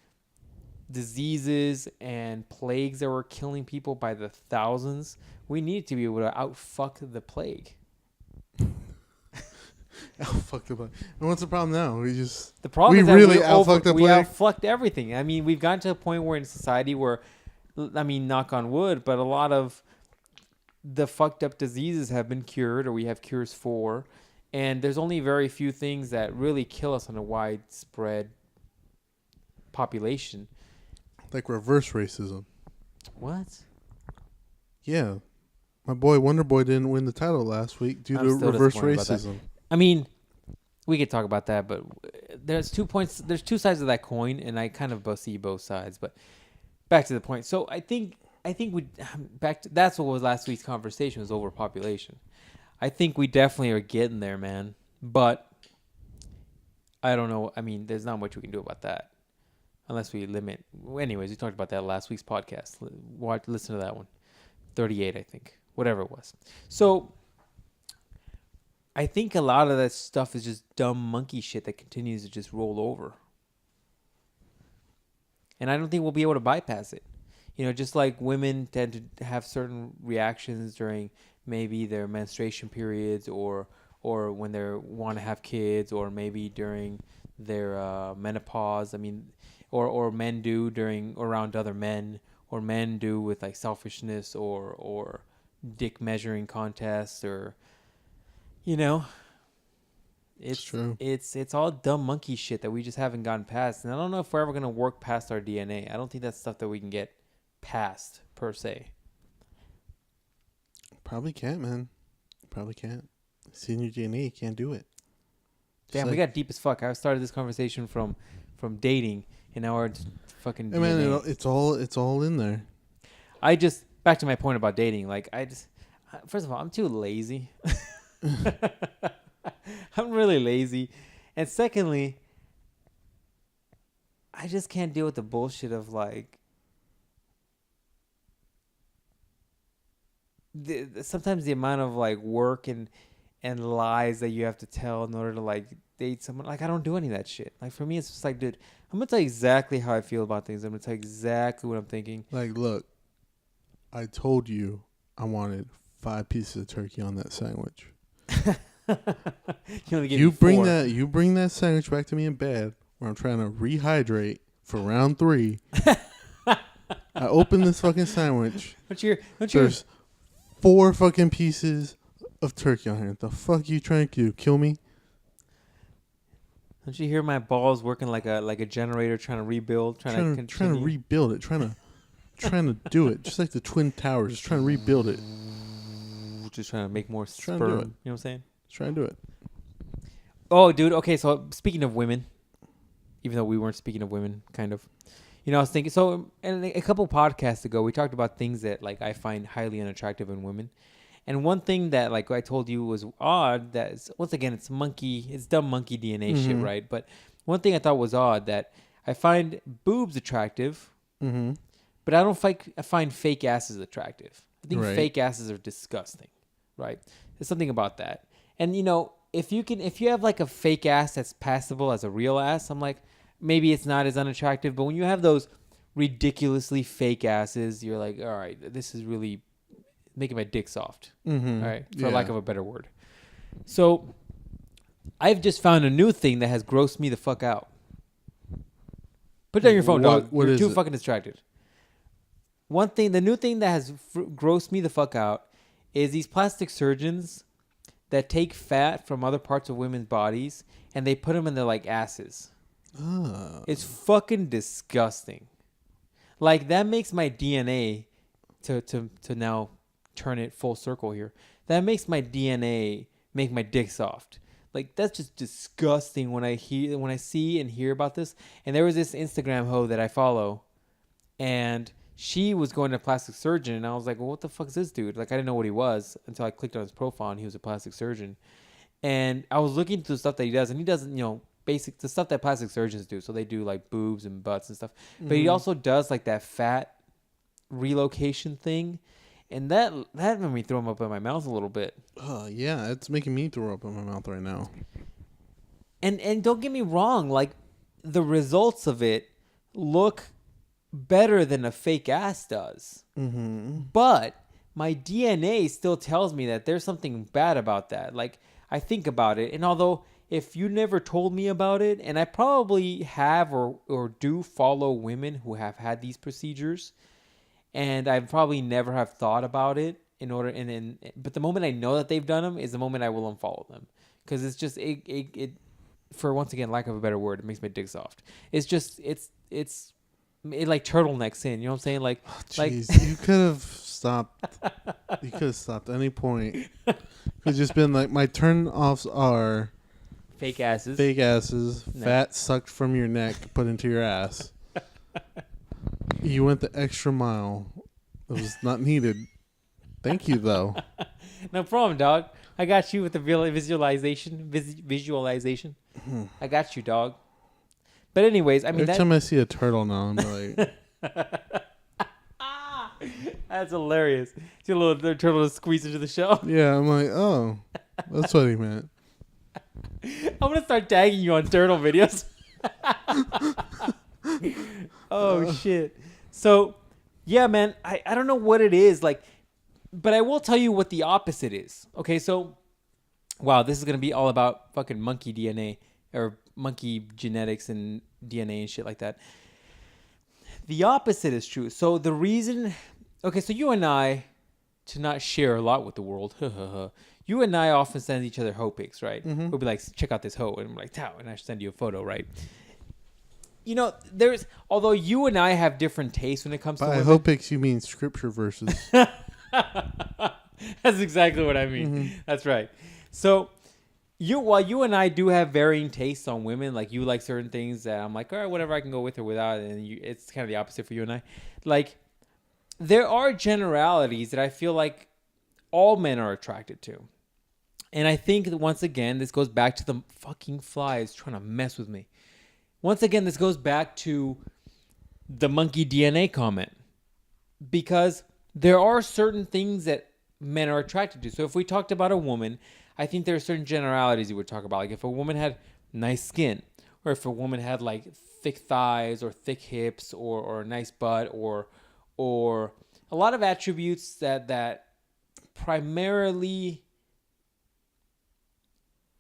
diseases and plagues that were killing people by the thousands, we needed to be able to outfuck the plague.
Outfuck the plague. And what's the problem now? We
really
outfucked the plague.
We outfucked everything. I mean, we've gotten to a point where in society where, I mean, knock on wood, but a lot of the fucked up diseases have been cured, or we have cures for, and there's only very few things that really kill us on a widespread population.
Like reverse racism.
What?
Yeah. My boy Wonder Boy didn't win the title last week due to reverse racism.
I mean, we could talk about that, but there's 2 points. There's two sides of that coin, and I kind of see both sides. But back to the point. So I think we that's what was last week's conversation, was overpopulation. I think we definitely are getting there, man. But I don't know. I mean, there's not much we can do about that unless we limit. Anyways, we talked about that last week's podcast. Listen to that one. 38, I think. Whatever it was. So I think a lot of that stuff is just dumb monkey shit that continues to just roll over. And I don't think we'll be able to bypass it. Just like women tend to have certain reactions during maybe their menstruation periods, or when they want to have kids, or maybe during their menopause. I mean, or men do around other men, or men do with like selfishness, or dick measuring contests, or it's
true.
It's all dumb monkey shit that we just haven't gotten past. And I don't know if we're ever gonna work past our DNA. I don't think that's stuff that we can get past per se.
Probably can't, man. Probably can't. It's in your DNA. You can't do it.
Damn, we got deep as fuck. I started this conversation from dating, and now we're just fucking
Hey
DNA.
man, it's all in there.
I just back to my point about dating. Like first of all, I'm too lazy. I'm really lazy, and secondly, I just can't deal with the bullshit of like. Sometimes the amount of like work and lies that you have to tell in order to like date someone, like I don't do any of that shit. Like for me, it's just like, dude, I'm gonna tell you exactly how I feel about things. I'm gonna tell you exactly what I'm thinking.
Like, look, I told you I wanted 5 pieces of turkey on that sandwich.
You bring
that sandwich back to me in bed where I'm trying to rehydrate for round 3. I open this fucking sandwich. There's 4 fucking pieces of turkey on here. The fuck you trying to do? Kill me?
Don't you hear my balls working like a generator trying to rebuild, trying to
rebuild it, trying to do it, just like the Twin Towers, just trying to rebuild it,
just trying to make more sperm.
Do it.
You know what I'm saying?
Trying to do it.
Oh, dude. Okay, so speaking of women, even though we weren't speaking of women, kind of. You know, I was thinking, so and a couple podcasts ago, we talked about things that like I find highly unattractive in women. And one thing that like I told you was odd, that is, once again, it's dumb monkey DNA shit, right? But one thing I thought was odd, that I find boobs attractive, but I find fake asses attractive. I think fake asses are disgusting, right? There's something about that. And you know, if you have like a fake ass that's passable as a real ass, I'm like, maybe it's not as unattractive. But when you have those ridiculously fake asses, you're like, all right, this is really making my dick soft, all right, for lack of a better word. So I've just found a new thing that has grossed me the fuck out. Put down your phone, dog. You're too fucking distracted. The new thing that has grossed me the fuck out is these plastic surgeons that take fat from other parts of women's bodies and they put them in their like asses. It's fucking disgusting. Like that makes my DNA to now turn it full circle here. That makes my DNA make my dick soft. Like that's just disgusting when I see and hear about this. And there was this Instagram hoe that I follow, and she was going to a plastic surgeon, and I was like, well, what the fuck is this dude? Like I didn't know what he was until I clicked on his profile, and he was a plastic surgeon. And I was looking through the stuff that he does, and he doesn't, the stuff that plastic surgeons do. So they do like boobs and butts and stuff. But he also does like that fat relocation thing. And that made me throw him up in my mouth a little bit.
Yeah, it's making me throw up in my mouth right now.
And don't get me wrong, like the results of it look better than a fake ass does. But my DNA still tells me that there's something bad about that. Like I think about it, and although if you never told me about it, and I probably have or do follow women who have had these procedures, and I probably never have thought about it but the moment I know that they've done them is the moment I will unfollow them, because it's just it for, once again, lack of a better word, it makes my dick soft. It's just it like turtlenecks in, you know what I'm saying? Like,
you could have stopped. You could have stopped at any point. It's just been like, my turn offs are
fake asses,
no. Fat sucked from your neck, put into your ass. You went the extra mile. It was not needed. Thank you, though.
No problem, dog. I got you with the visualization. I got you, dog. But anyways, I mean,
every time I see a turtle now, I'm like,
that's hilarious. See a little turtle squeeze into the shell.
Yeah, I'm like, oh, that's what he meant.
I'm gonna start tagging you on turtle videos. Oh shit. So yeah, man, I don't know what it is, like, but I will tell you what the opposite is. Okay, so wow, this is gonna be all about fucking monkey DNA or monkey genetics and DNA and shit like that. The opposite is true. So the reason, okay, so you and I, to not share a lot with the world, you and I often send each other hoe pics, right? We'll be like, check out this hoe, and I'm like, Tao, and I send you a photo, right? You know, although you and I have different tastes when it comes to women.
By hoe pics, you mean scripture verses.
That's exactly what I mean.
Mm-hmm.
That's right. So while you and I do have varying tastes on women, like you like certain things that I'm like, all right, whatever, I can go with or without, and it's kind of the opposite for you and I. Like there are generalities that I feel like all men are attracted to. And I think that once again, this goes back to the fucking flies trying to mess with me. Once again, this goes back to the monkey DNA comment. Because there are certain things that men are attracted to. So if we talked about a woman, I think there are certain generalities you would talk about. Like if a woman had nice skin, or if a woman had like thick thighs or thick hips or a nice butt or a lot of attributes that primarily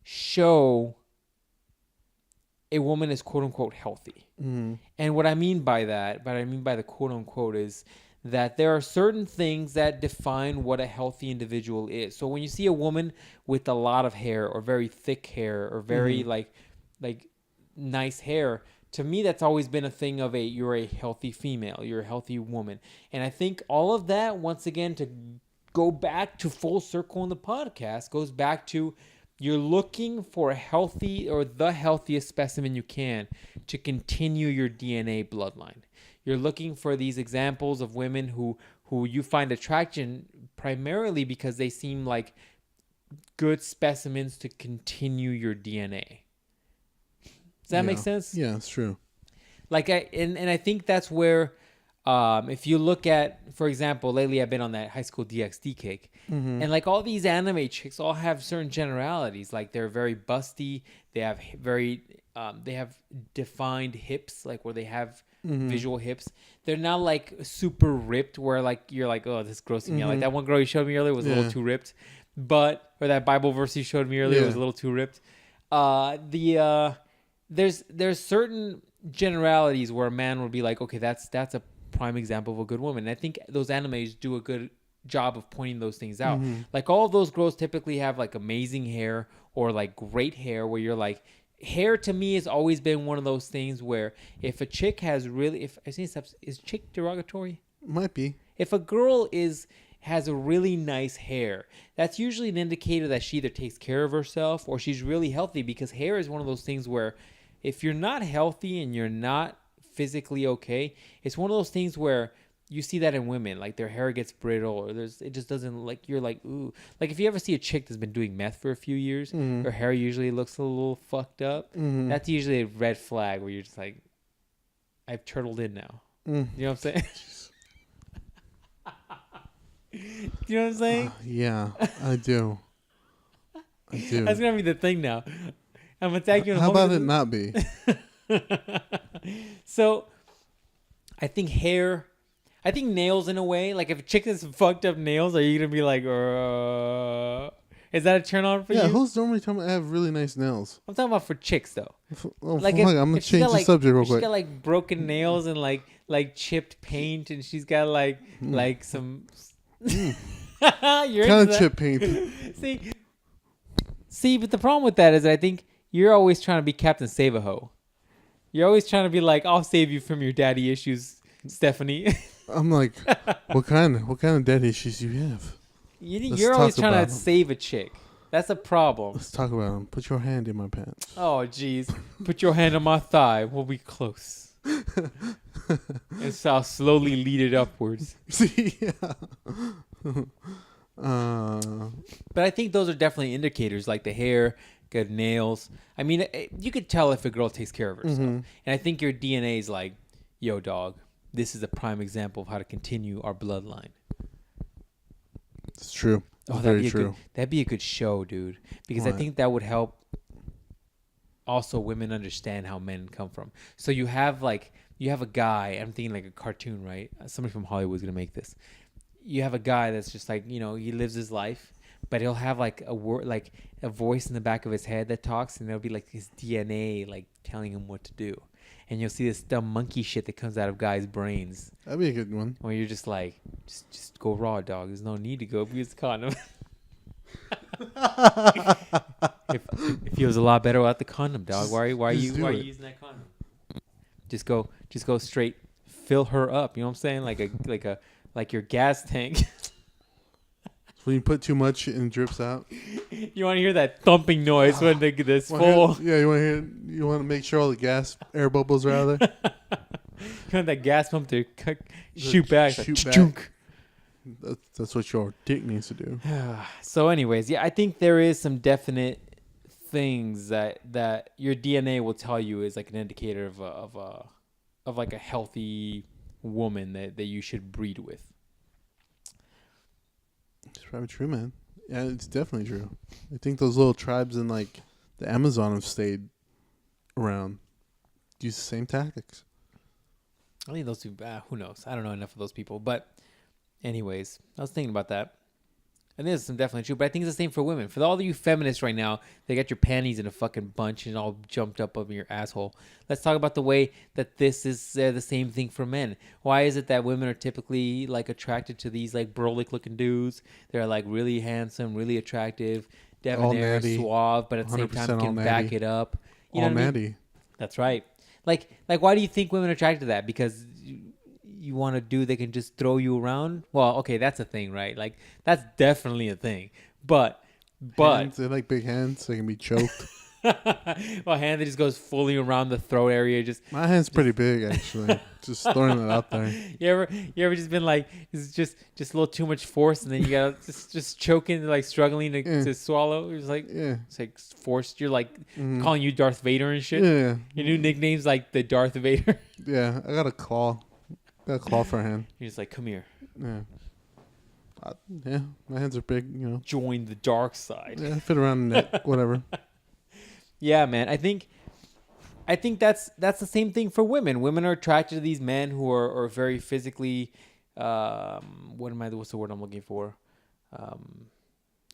show a woman is quote unquote healthy.
Mm-hmm.
And what I mean by that, but I mean by the quote unquote is that there are certain things that define what a healthy individual is. So when you see a woman with a lot of hair or very thick hair or very like nice hair, to me that's always been a thing of you're a healthy female, you're a healthy woman. And I think all of that, once again, to go back to full circle in the podcast, goes back to you're looking for a healthy or the healthiest specimen you can to continue your DNA bloodline. You're looking for these examples of women who you find attraction primarily because they seem like good specimens to continue your DNA. Does that make sense?
Yeah, it's true.
Like I think that's where if you look at, for example, lately I've been on that High School DxD kick, and like all these anime chicks all have certain generalities. Like they're very busty. They have they have defined hips, like where they have visual hips. They're not like super ripped, where like you're like, oh, this is grossing me out. Like that one girl you showed me earlier was a little too ripped, or that Bible verse you showed me earlier was a little too ripped. There's certain generalities where a man would be like, okay, that's a prime example of a good woman. And I think those animes do a good job of pointing those things out. Like all of those girls typically have like amazing hair or like great hair, where you're like, hair to me has always been one of those things where if a chick has really, if I say is chick derogatory?
Might be.
If a girl has a really nice hair, that's usually an indicator that she either takes care of herself or she's really healthy, because hair is one of those things where if you're not healthy and you're not physically okay, it's one of those things where you see that in women, like their hair gets brittle or it just doesn't, like, you're like, ooh. Like if you ever see a chick that's been doing meth for a few years, her hair usually looks a little fucked up. That's usually a red flag where you're just like, I've turtled in now. You know what I'm saying? You know what I'm saying?
Yeah, I do. I do.
That's gonna be the thing now. I'm attacking you.
How about it not be?
So, I think nails in a way. Like if a chick has fucked up nails, are you gonna be like, is that a turn on for you?
Yeah, who's normally talking about have really nice nails?
I'm talking about for chicks though.
Like I'm gonna change the
like,
subject real
she's
quick.
got like broken nails and like chipped paint, and she's got like some. You're
Kind of chip paint.
See, but the problem with that is I think you're always trying to be Captain Save-A-Ho. You're always trying to be like, I'll save you from your daddy issues, Stephanie.
I'm like, what kind of daddy issues you have?
You're always trying to save a chick. That's a problem.
Let's talk about them. Put your hand in my pants.
Oh, jeez. Put your hand on my thigh. We'll be close. And so I'll slowly lead it upwards.
See, yeah.
But I think those are definitely indicators, like the hair, good nails. I mean, you could tell if a girl takes care of herself. And I think your DNA is like, yo, dog, this is a prime example of how to continue our bloodline.
It's true. It's very true.
That'd be a good show, dude. Because I think that would help also women understand how men come from. So you have a guy, I'm thinking like a cartoon, right? Somebody from Hollywood is going to make this. You have a guy that's just like, he lives his life, but he'll have like a word, like a voice in the back of his head that talks, and it'll be like his DNA, like telling him what to do. And you'll see this dumb monkey shit that comes out of guys' brains.
That'd be a good one.
Where you're just like, just go raw, dog. There's no need to go use the condom. If he was a lot better without the condom, dog. Why are you using that condom? Just go straight, fill her up. You know what I'm saying? Like your gas tank.
When you put too much and it drips out.
You want to hear that thumping noise when this full.
Yeah, you want to hear. You want to make sure all the gas air bubbles are out of there.
You want that gas pump to shoot back.
Shoot
like,
back. That's what your dick needs to do.
So, anyways, yeah, I think there is some definite things that your DNA will tell you is like an indicator of like a healthy woman that you should breed with.
It's probably true, man. Yeah, it's definitely true. I think those little tribes in like the Amazon have stayed around. Use the same tactics.
I think those two, who knows? I don't know enough of those people. But anyways, I was thinking about that. And this is definitely true. But I think it's the same for women. For all of you feminists right now, they got your panties in a fucking bunch and all jumped up over your asshole. Let's talk about the way that this is the same thing for men. Why is it that women are typically like attracted to these like burlic looking dudes? They're like really handsome, really attractive, debonair, suave, but at the same time can back it up. You know what I mean? That's right. Like why do you think women are attracted to that? Because you want a dude that can just throw you around? Well, okay, that's a thing, right? Like that's definitely a thing. But
hands, they like big hands, so they can be choked.
Well, hand that just goes fully around the throat area.
My hand's pretty big, actually. Just throwing it out there.
You ever just been like, it's just a little too much force, and then you gotta just choking, like struggling to swallow. It's like it's like forced. You're like calling you Darth Vader and shit.
Yeah.
Your new nickname's like the Darth Vader.
Yeah, I got a claw. Got a claw for a hand.
You're just like, come here.
Yeah. Yeah, my hands are big, you know.
Join the dark side.
Yeah, fit around the neck, whatever.
Yeah, man. I think that's the same thing for women. Women are attracted to these men who are very physically what's the word I'm looking for?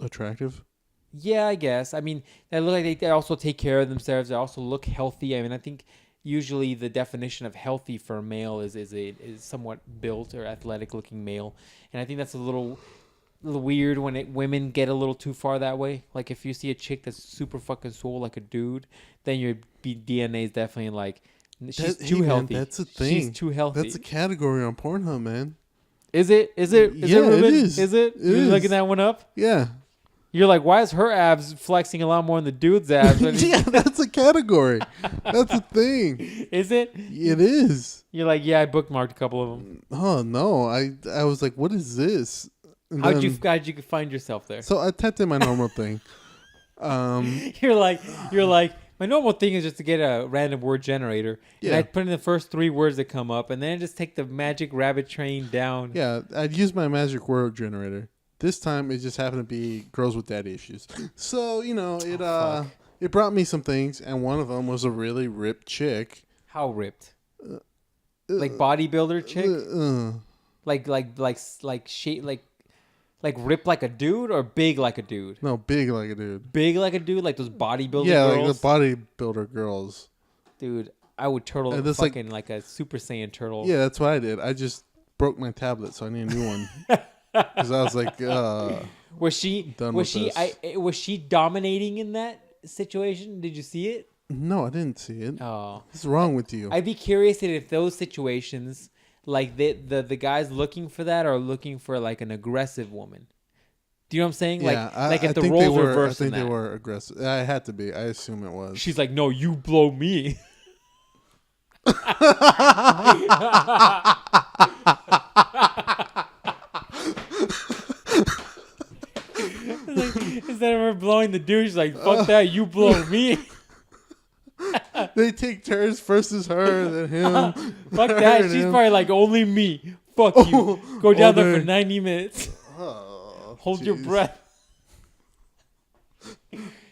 Attractive?
Yeah, I guess. I mean, they look like they also take care of themselves. They also look healthy. I mean, I think usually the definition of healthy for a male is somewhat built or athletic looking male. And I think that's a little weird when women get a little too far that way. Like if you see a chick that's super fucking swole like a dude, then your DNA is definitely like she's too healthy.
Man, that's a thing.
She's too healthy.
That's a category on Pornhub, man.
Is it? Is it?
Yeah,
Ruben?
it is.
Is it? You're looking that one up?
Yeah.
You're like, why is her abs flexing a lot more than the dude's abs?
Yeah, that's a category. That's a thing.
Is it?
It is.
You're like, yeah, I bookmarked a couple of them.
Oh no, I was like, what is this? And
how'd you find yourself there?
So I typed in my normal thing.
You're like, my normal thing is just to get a random word generator. Yeah. And I'd put in the first 3 words that come up, and then just take the magic rabbit train down.
Yeah, I'd use my magic word generator. This time it just happened to be girls with daddy issues. So, you know, it brought me some things, and one of them was a really ripped chick.
How ripped? Like bodybuilder chick? Like shape like ripped like a dude or big like a dude?
No, big like a dude.
Big like a dude, like those bodybuilder girls?
Yeah, like the bodybuilder girls.
Dude, I would turtle fucking like a Super Saiyan turtle.
Yeah, that's what I did. I just broke my tablet, so I need a new one. Because I was like,
was she dominating in that situation? Did you see it?
No, I didn't see it.
Oh,
what's wrong with you?
I'd be curious if those situations, like the guys looking for that are looking for like an aggressive woman. Do you know what I'm saying?
Yeah,
like if the roles were reversed.
I think they were aggressive. I had to be. I assume it was.
She's like, no, you blow me. Instead of her blowing the dude, she's like, fuck that, you blow me.
They take turns. First is her, then him.
Fuck that. She's probably like, only me. Fuck you. Go down there for 90 minutes. Hold your breath.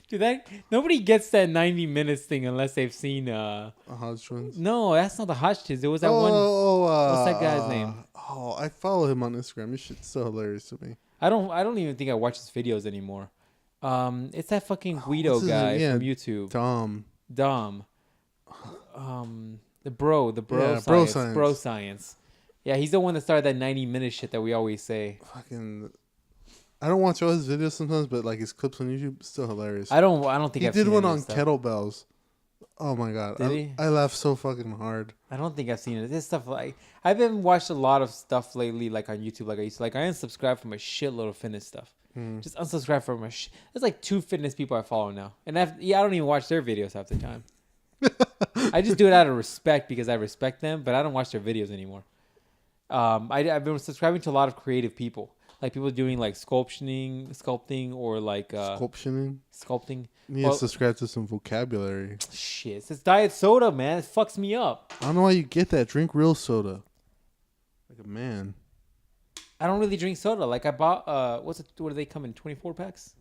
Dude, nobody gets that 90 minutes thing unless they've seen
Hodge Twins.
No, that's not the Hodgkins. It was that one. What's that guy's name?
I follow him on Instagram. This shit's so hilarious to me.
I don't even think I watch his videos anymore. It's that fucking Guido guy from YouTube. Dom. The bro science. Bro science. Yeah, he's the one that started that 90-minute shit that we always say.
Fucking, I don't watch all his videos sometimes, but like his clips on YouTube, still hilarious.
I don't think I've seen
he did one on
stuff.
Kettlebells. Oh my god!
Did he?
I laughed so fucking hard.
I don't think I've seen it. This stuff like I've been watched a lot of stuff lately, like on YouTube, like I used to. Like I unsubscribed from a shitload of fitness stuff. Just unsubscribe from my There's like 2 fitness people I follow now. And I don't even watch their videos half the time. I just do it out of respect because I respect them, but I don't watch their videos anymore. I've been subscribing to a lot of creative people. Like people doing like sculpting or like sculpting.
You need to subscribe to some vocabulary.
Shit, it's this diet soda, man. It fucks me up.
I don't know why you get that. Drink real soda. Like a man.
I don't really drink soda. Like I bought what do they come in? 24 packs?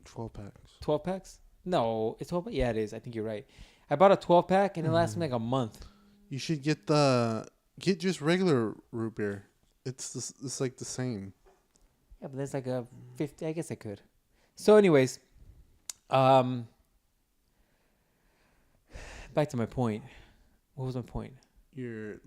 12 packs.
12 packs? No, it's 12. Yeah, it is. I think you're right. I bought a 12 pack and it lasts me like a month.
You should get just regular root beer. It's like the same.
Yeah, but there's like a 50. I guess I could. So, anyways, back to my point. What was my point?
You're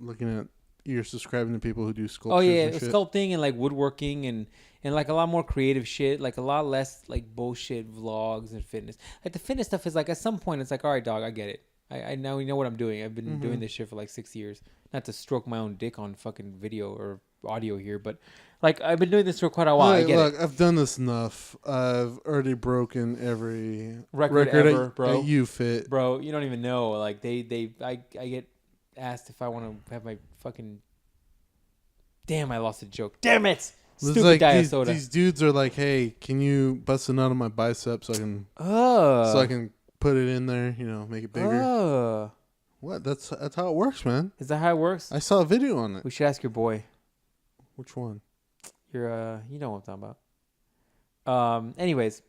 subscribing to people who do sculptures.
Oh yeah,
and shit.
sculpting and like woodworking and like a lot more creative shit. Like a lot less like bullshit vlogs and fitness. Like the fitness stuff is like at some point it's like, all right, dog, I get it. I now know what I'm doing. I've been doing this shit for like 6 years. Not to stroke my own dick on fucking video or audio here, but like I've been doing this for quite a while. I get it.
I've done this enough. I've already broken every
record ever, bro.
At YouFit.
Bro, you don't even know. Like I get asked if I want to have my fucking. Damn, I lost a joke. Damn it! Stupid
like
diet soda.
These dudes are like, hey, can you bust a nut on my bicep so I can put it in there, make it bigger. What? That's how it works, man.
Is that how it works?
I saw a video on it.
We should ask your boy.
Which one?
You know what I'm talking about. Anyways,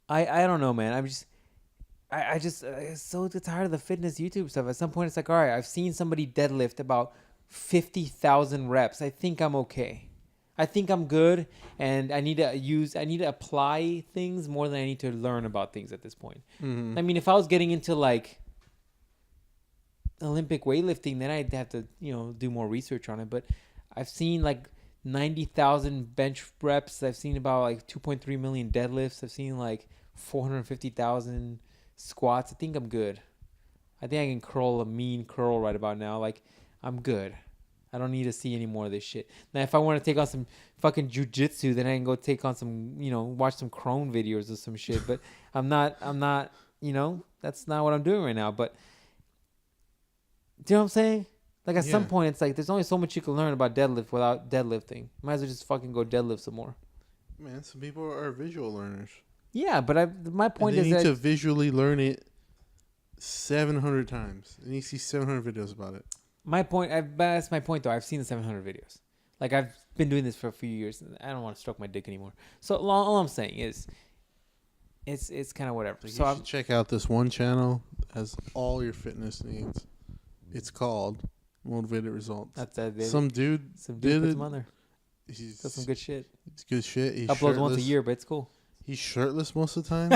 I don't know, man. I'm just so tired of the fitness YouTube stuff. At some point, it's like, all right, I've seen somebody deadlift about 50,000 reps. I think I'm okay. I think I'm good, and I need to apply things more than I need to learn about things at this point. I mean, if I was getting into like Olympic weightlifting, then I'd have to, do more research on it. But I've seen like 90,000 bench reps. I've seen about like 2.3 million deadlifts. I've seen like 450,000 squats. I think I'm good. I think I can curl a mean curl right about now. Like, I'm good. I don't need to see any more of this shit. Now, if I want to take on some fucking jujitsu, then I can go take on some, watch some Crone videos or some shit. But I'm not, that's not what I'm doing right now. But do you know what I'm saying? Like, at some point, it's like there's only so much you can learn about deadlift without deadlifting. Might as well just fucking go deadlift some more.
Man, some people are visual learners.
Yeah, but my point is
that
you
need to visually learn it 700 times. And you see 700 videos about it.
That's my point, though. I've seen the 700 videos. Like, I've been doing this for a few years. And I don't want to stroke my dick anymore. So, all I'm saying is, it's kind of whatever.
So you should check out this one channel that has all your fitness needs. It's called Motivatedresults. Some dude did it. He's got
some good shit.
It's good shit. He
uploads once a year, but it's cool.
He's shirtless most of the time.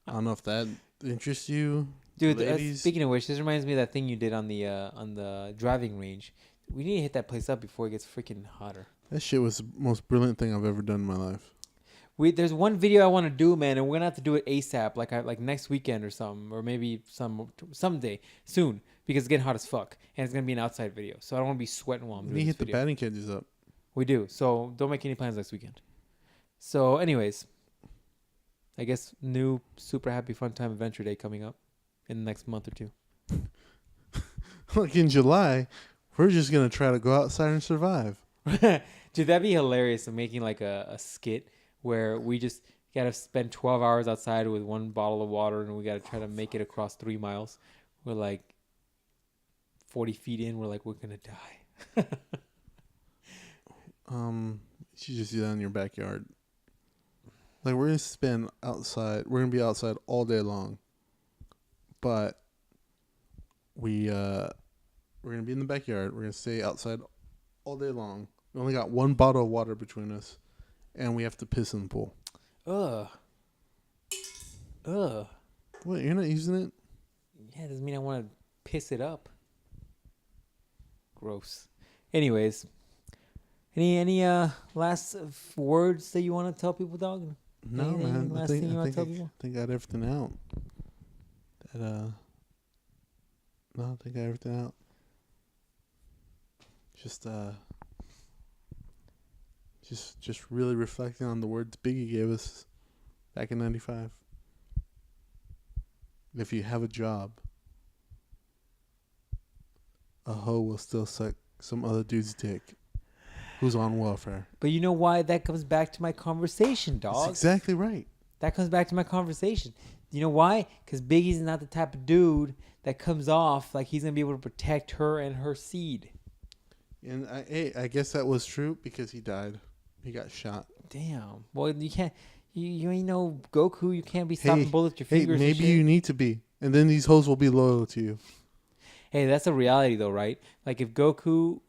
I don't know if that interests you.
Dude, speaking of which, this reminds me of that thing you did on the driving range. We need to hit that place up before it gets freaking hotter.
That shit was the most brilliant thing I've ever done in my life.
There's one video I want to do, man, and we're gonna have to do it ASAP, like next weekend or something, or maybe someday soon, because it's getting hot as fuck, and it's gonna be an outside video, so I don't want to be sweating while I'm doing this
hit
video.
The batting cages up.
We do, so don't make any plans next weekend. So, anyways, I guess new super happy fun time adventure day coming up in the next month or two.
Like in July, we're just gonna try to go outside and survive.
Dude, that'd be hilarious. I'm making like a skit where we just gotta spend 12 hours outside with one bottle of water, and we gotta try to make it across 3 miles. We're like 40 feet in. We're like, we're gonna die.
You should just do that in your backyard. Like, we're gonna be outside all day long, but we're gonna be in the backyard. We're gonna stay outside all day long. We only got one bottle of water between us, and we have to piss in the pool.
Ugh.
What? You're not using it?
Yeah, doesn't mean I want to piss it up. Gross. Anyways, any last words that you want to tell people, dog?
No, man. I think I got everything out. No, I think I got everything out. Just really reflecting on the words Biggie gave us back in '95. If you have a job, a hoe will still suck some other dude's dick who's on welfare.
But you know why that comes back to my conversation,
That's
dog?
exactly right.
That comes back to my conversation. You know why? Because Biggie's not the type of dude that comes off like he's going to be able to protect her and her seed.
And I guess that was true because he died. He got shot.
Damn. Well, you can't. You ain't no Goku. You can't be stopping bullets with your fingers.
Hey, maybe you need to be, and then these hoes will be loyal to you.
Hey, that's a reality though, right? Like if Goku,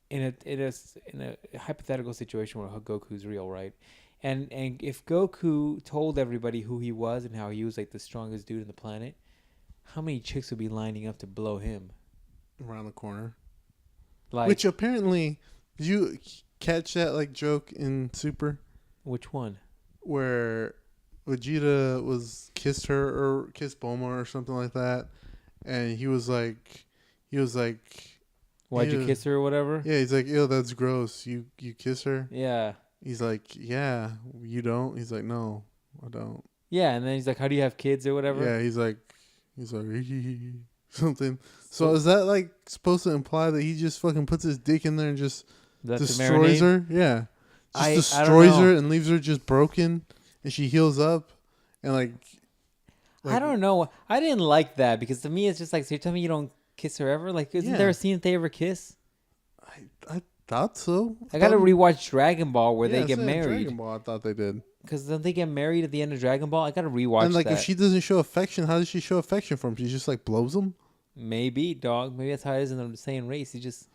in a hypothetical situation where Goku's real, right? And if Goku told everybody who he was and how he was like the strongest dude on the planet, how many chicks would be lining up to blow him
Around the corner?
Like,
which apparently, did you catch that like joke in Super?
Which one?
Where Vegeta kissed her or kissed Bulma or something like that, and he was like,
Why'd you kiss her or whatever?
Yeah, he's like, ew, that's gross. You kiss her?
Yeah.
He's like, yeah, you don't? He's like, no, I don't.
Yeah, and then he's like, how do you have kids or whatever?
Yeah, he's like something. So is that like supposed to imply that he just fucking puts his dick in there and just destroys her? Yeah. Just destroys her and leaves her just broken, and she heals up, and like
I don't know. I didn't like that because to me it's just like, so you're telling me you don't kiss her ever? Like, isn't there a scene that they ever kiss?
I thought so.
I gotta rewatch Dragon Ball where they get married.
Dragon Ball, I thought they did.
Because don't they get married at the end of Dragon Ball? I gotta rewatch
and like
that.
If she doesn't show affection, how does she show affection for him? She just like blows him?
Maybe, dog. Maybe that's how it is in the Saiyan race. You just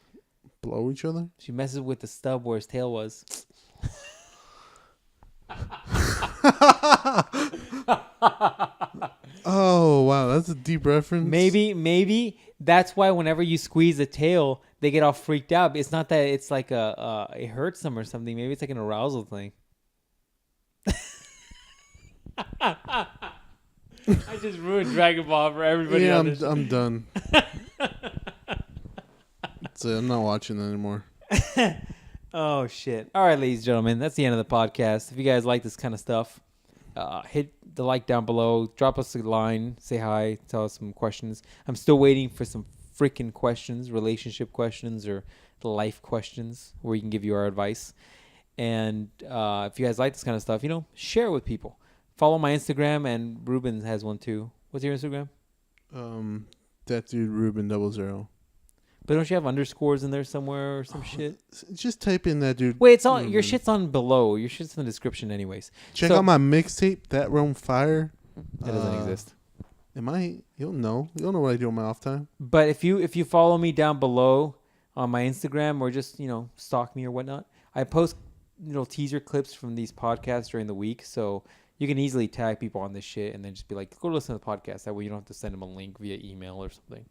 blow each other?
She messes with the stub where his tail was.
Oh wow, that's a deep reference.
Maybe that's why whenever you squeeze the tail, they get all freaked out. It's not that it's like it hurts them or something. Maybe it's like an arousal thing. I just ruined Dragon Ball for everybody.
Yeah, I'm done. So I'm not watching that anymore.
Oh shit! All right, ladies and gentlemen, that's the end of the podcast. If you guys like this kind of stuff, hit the like down below. Drop us a line. Say hi. Tell us some questions. I'm still waiting for some freaking questions, relationship questions or life questions, where you can give you our advice. And if you guys like this kind of stuff, share it with people. Follow my Instagram, and Ruben has one too. What's your Instagram?
That dude Ruben 00.
But don't you have underscores in there somewhere or some shit?
Just type in that dude.
Wait, it's on your shit's on below. Your shit's in the description, anyways.
Check out my mixtape, That Realm Fire.
That doesn't exist.
It might. You'll know. You'll know what I do on my off time.
But if you follow me down below on my Instagram, or just stalk me or whatnot, I post teaser clips from these podcasts during the week, so you can easily tag people on this shit and then just be like, go listen to the podcast. That way you don't have to send them a link via email or something.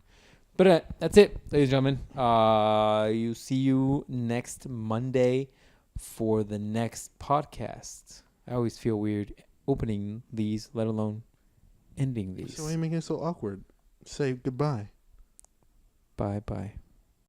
But that's it, ladies and gentlemen. See you next Monday for the next podcast. I always feel weird opening these, let alone ending these.
So why are you making it so awkward? Say goodbye.
Bye.